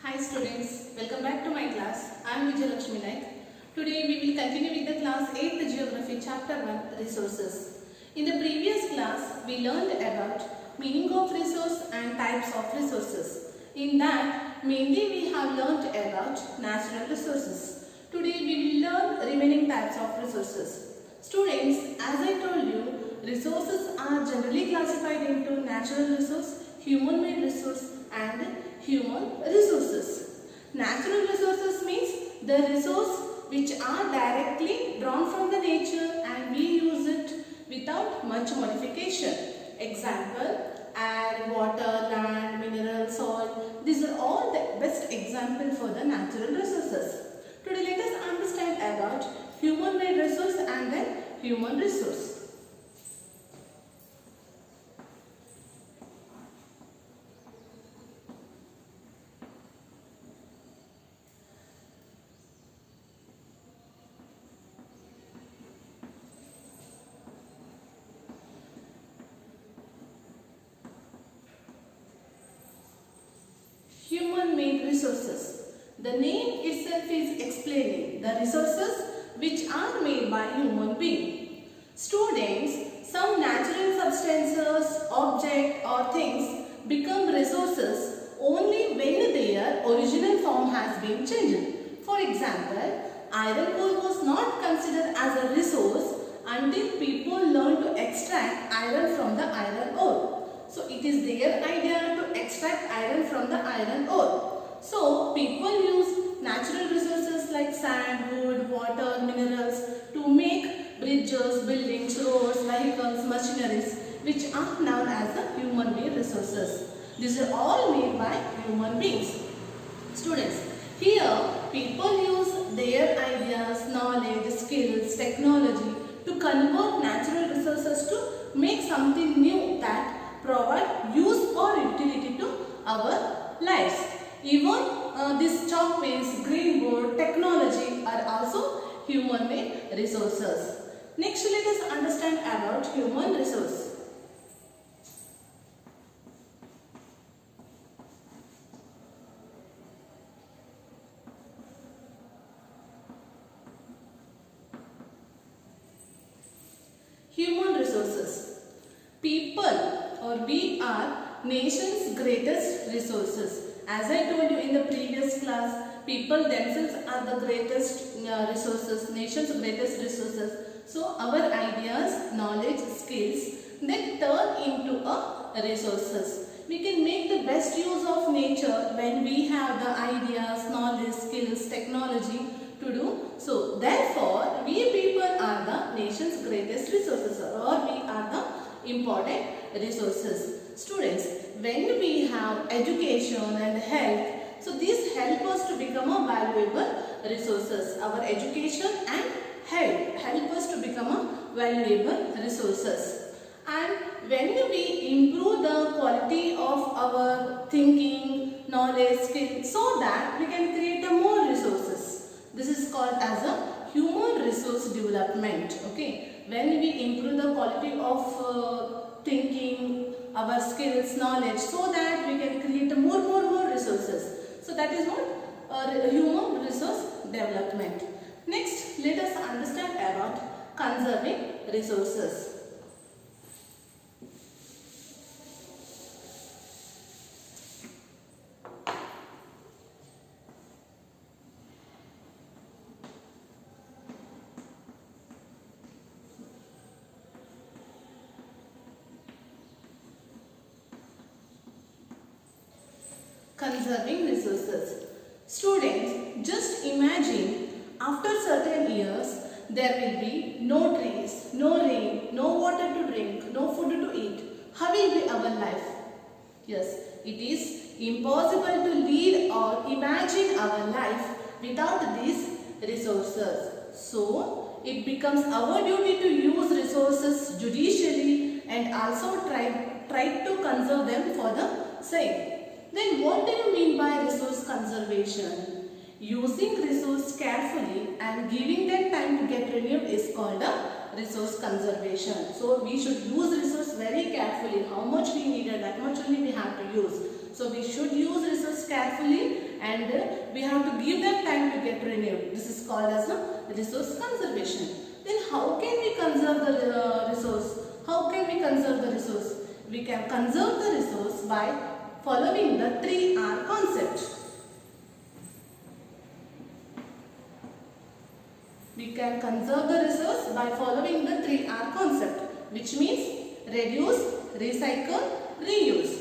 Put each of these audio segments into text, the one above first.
Hi students, welcome back to my class. I am Vijay Lakshmi Naik. Today we will continue with the class 8th Geography Chapter 1 Resources. In the previous class we learned about meaning of resource and types of resources. In that mainly we have learned about natural resources. Today we will learn remaining types of resources. Students, as I told you, resources are generally classified into natural resource, human-made resource and human resources. Natural resources means the resource which are directly drawn from the nature and we use it without much modification. Example, air, water, land, mineral, soil. These are all the best example for the natural resources. Today let us understand about human-made resource and then human resource. Human-made resources. The name itself is explaining the resources which are made by human being. Students, some natural substances, objects or things become resources only when their original form has been changed. For example, iron ore was not considered as a resource until people learned to extract iron from the iron ore. So it is their idea to extract iron from the iron ore. So people use natural resources like sand, wood, water, minerals to make bridges, buildings, roads, vehicles, machineries which are known as the human-made resources. These are all made by human beings. Students, here people use their ideas, knowledge, skills, technology to convert natural resources to make something new that provide use or utility to our lives. Even these chalk pens, green board, technology are also human-made resources. Next, let us understand about human resource. Human resources. People or we are nation's greatest resources. As I told you in the previous class, people themselves are the greatest resources, nation's greatest resources. So our ideas, knowledge, skills, they turn into a resources. We can make the best use of nature when we have the ideas, knowledge, skills, technology to do. So therefore, we people are the nation's greatest resources or we are the important resources. Students, when we have education and health, so these help us to become a valuable resources. Our education and health help us to become a valuable resources. And when we improve the quality of our thinking, knowledge, skill, so that we can create a more resources. This is called as a human resource development. Okay, when we improve the quality of thinking, our skills, knowledge, so that we can create more resources. So that is what human resource development. Next, let us understand about conserving resources. Conserving resources. Students, just imagine after certain years there will be no trees, no rain, no water to drink, no food to eat. How will be our life? Yes, it is impossible to lead or imagine our life without these resources. So, it becomes our duty to use resources judicially and also try to conserve them for the same. Then what do you mean by resource conservation? Using resource carefully and giving them time to get renewed is called a resource conservation. So we should use resource very carefully. How much we needed, that much only we have to use. So we should use resource carefully and and we have to give them time to get renewed. This is called as resource conservation. Then how can we conserve the resource? How can we conserve the resource? We can conserve the resource by following the 3R concept. We can conserve the resource by following the 3R concept, which means reduce, recycle, reuse.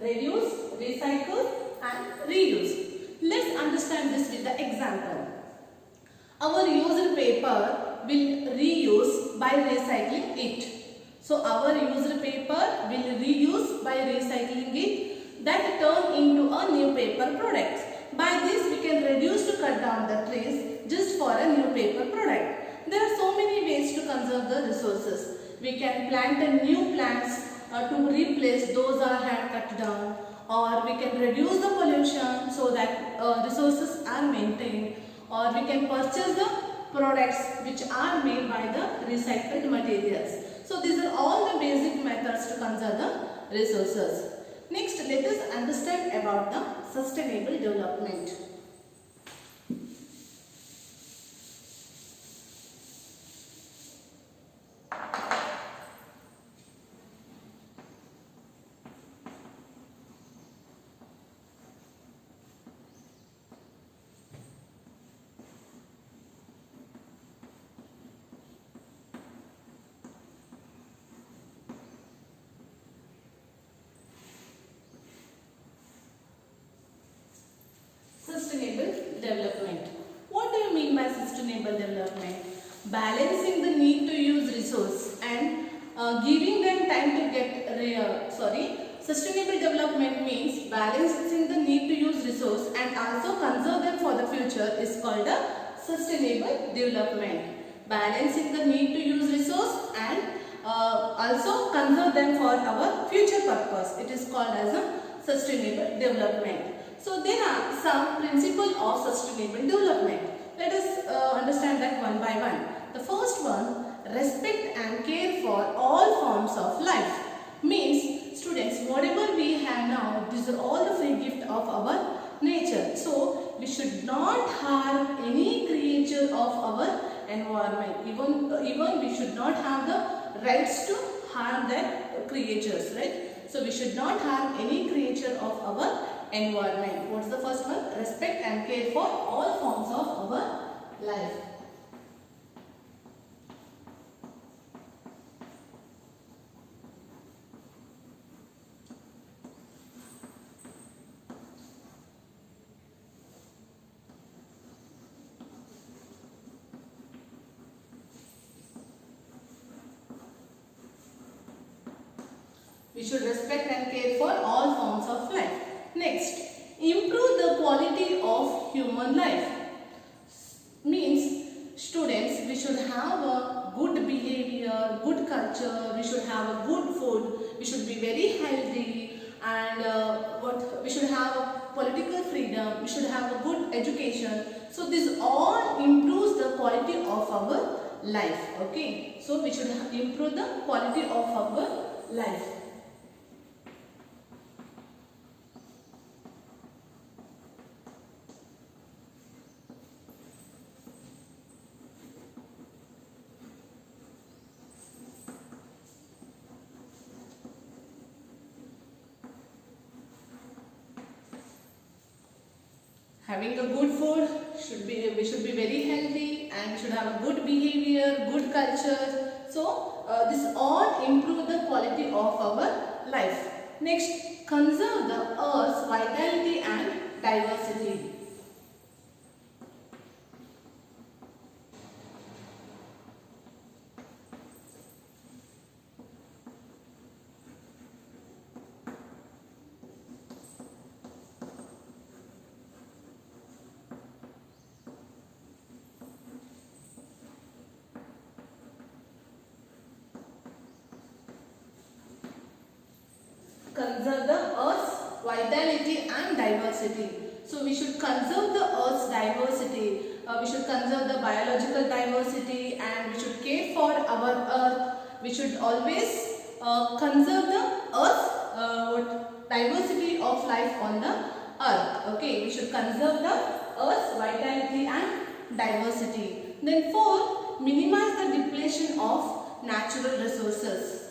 Reduce, recycle and reuse. Let's understand this with the example. Our used paper will reuse by recycling it. So our used paper will reuse by recycling it, that turn into a new paper product. By this we can reduce to cut down the trees just for a new paper product. There are so many ways to conserve the resources. We can plant a new plants to replace those that had cut down, or we can reduce the pollution so that resources are maintained, or we can purchase the products which are made by the recycled materials. So these are all the basic methods to conserve the resources. Next, let us understand about the sustainable development. Sustainable development. What do you mean by sustainable development? Balancing the need to use resource and giving them time to get sustainable development means balancing the need to use resource and also conserve them for the future is called a sustainable development. Balancing the need to use resource and also conserve them for our future purpose. It is called as a sustainable development. So there are some principles of sustainable development. Let us understand that one by one. The first one, respect and care for all forms of life. Means, students, whatever we have now, these are all the free gift of our nature. So we should not harm any creature of our environment. Even we should not have the rights to harm that creatures, right? So we should not harm any creature of our environment. What's the first one? Respect and care for all forms of our life. We should respect and care for all forms of life. Next, improve the quality of human life. Means, students, we should have a good behavior, good culture, we should have a good food, we should be very healthy, and we should have a political freedom, we should have a good education. So this all improves the quality of our life. Okay, so we should improve the quality of our life. Having a good food, we should be very healthy, and we should have a good behavior, good culture. So this all improve the quality of our life. Next, conserve the earth's vitality and diversity. Conserve the earth's vitality and diversity. So we should conserve the earth's diversity. We should conserve the biological diversity, and we should care for our earth. We should always conserve the earth's diversity of life on the earth. Okay, we should conserve the earth's vitality and diversity. Then fourth, minimize the depletion of natural resources.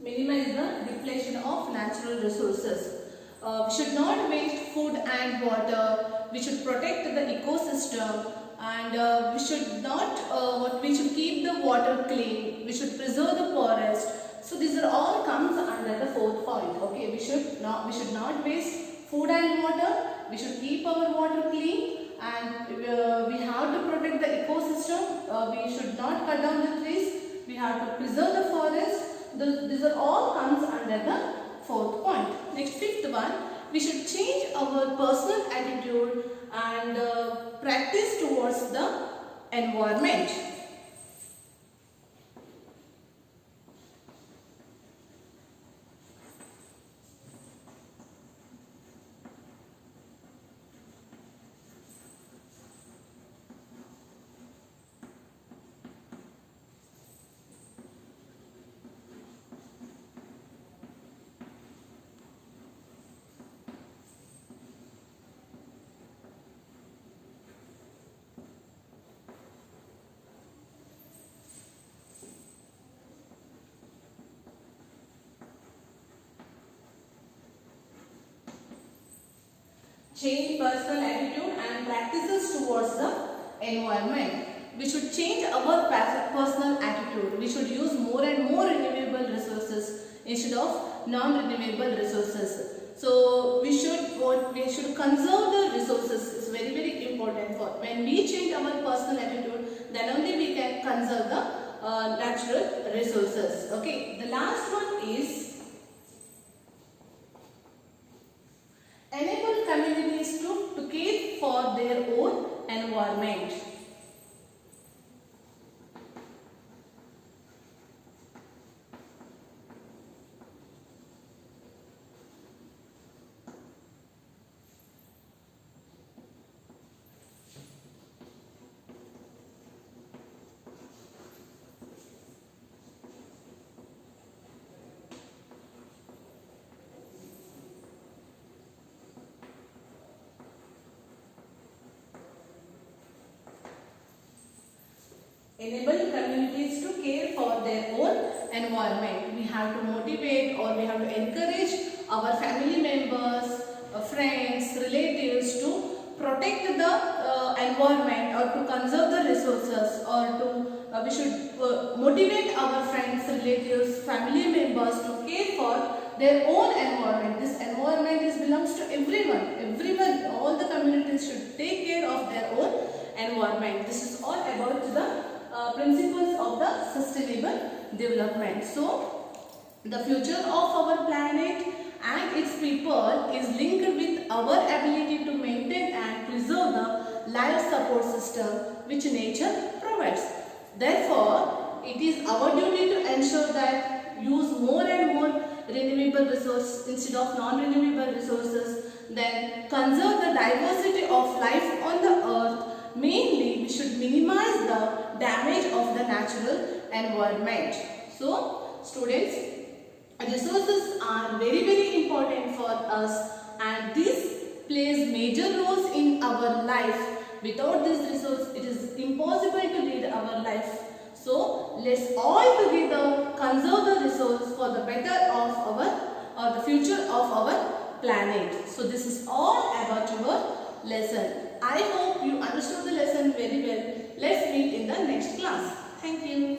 Minimize the depletion of natural resources. We should not waste food and water. We should protect the ecosystem, and we should keep the water clean. We should preserve the forest. So these are all comes under the fourth point. Okay, we should not waste food and water. We should keep our water clean, and we have to protect the ecosystem. We should not cut down the trees. We have to preserve the forest. These are all comes under the fourth point. Next, fifth one, we should change our personal attitude and practice towards the environment. Change personal attitude and practices towards the environment. We should change our personal attitude. We should use more and more renewable resources instead of non-renewable resources. So we should conserve the resources. It's very, very important. For when we change our personal attitude, then only we can conserve the natural resources. Okay. The last one is enable communities to care for their own environment. Enable communities to care for their own environment. We have to motivate, or we have to encourage our family members, friends, relatives to protect the environment, or to conserve the resources, or to we should motivate our friends, relatives, family members to care for their own environment. This environment belongs to everyone. Everyone, all the communities should take care of their own environment. This is all about the principles of the sustainable development. So, the future of our planet and its people is linked with our ability to maintain and preserve the life support system which nature provides. Therefore, it is our duty to ensure that use more and more renewable resources instead of non-renewable resources, then conserve the diversity of life on the earth. Mainly, we should minimize the damage of the natural environment. So, students, resources are very, very important for us, and this plays major roles in our life. Without this resource, it is impossible to lead our life. So, let's all together conserve the resource for the better of our, or the future of our planet. So, this is all about your lesson. I hope you understood the lesson very well. Let's meet in the next class. Thank you.